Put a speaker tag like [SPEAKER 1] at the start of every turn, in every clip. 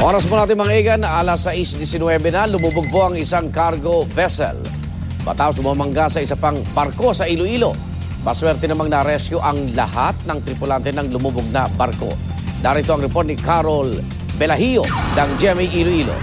[SPEAKER 1] Oras po natin mga igan, alas 6:19 na, lumubog po ang isang cargo vessel. Matapos bumangga sa isa pang barko sa Iloilo. Maswerte namang na-rescue ang lahat ng tripulante ng lumubog na barko. Narito ang report ni Carol Belahio ng GMA Iloilo.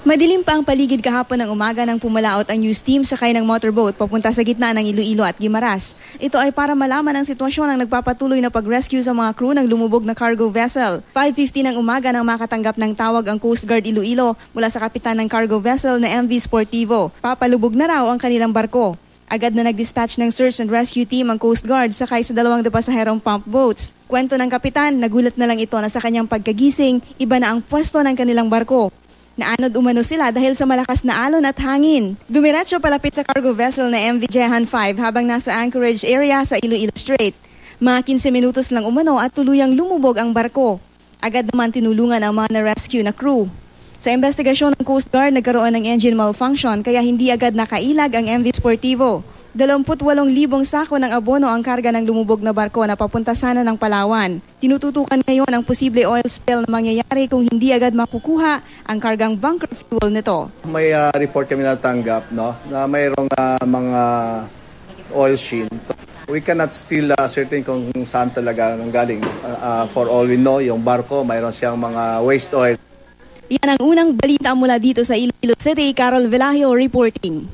[SPEAKER 2] Madilim pa ang paligid kahapon ng umaga nang pumalaot ang news team sakay ng motorboat papunta sa gitna ng Iloilo at Guimaras. Ito ay para malaman ang sitwasyon ng nagpapatuloy na pag-rescue sa mga crew ng lumubog na cargo vessel. 5:50 ng umaga nang makatanggap ng tawag ang Coast Guard Iloilo mula sa kapitan ng cargo vessel na MV Sportivo. Papalubog na raw ang kanilang barko. Agad na nag-dispatch ng search and rescue team ang Coast Guard sakay sa 2 pasaherong pump boats. Kwento ng kapitan, nagulat na lang ito na sa kanyang pagkagising, iba na ang pwesto ng kanilang barko. Naanod umano sila dahil sa malakas na alon at hangin. Dumiretso palapit sa cargo vessel na MV Jehan 5 habang nasa anchorage area sa Iloilo Strait. Mga 15 minutos lang umano at tuluyang lumubog ang barko. Agad naman tinulungan ang mga na-rescue na crew. Sa investigasyon ng Coast Guard, nagkaroon ng engine malfunction kaya hindi agad nakailag ang MV Sportivo. 28,000 sako ng abono ang karga ng lumubog na barko na papunta sana ng Palawan. Tinututukan ngayon ang posible oil spill na mangyayari kung hindi agad makukuha ang kargang bunker fuel nito.
[SPEAKER 3] May report kami natanggap na mayroong mga oil sheen. We cannot still ascertain kung saan talaga nanggaling. For all we know, yung barko mayroon siyang mga waste oil.
[SPEAKER 2] Yan ang unang balita mula dito sa Iloilo City. Carol Belahio reporting.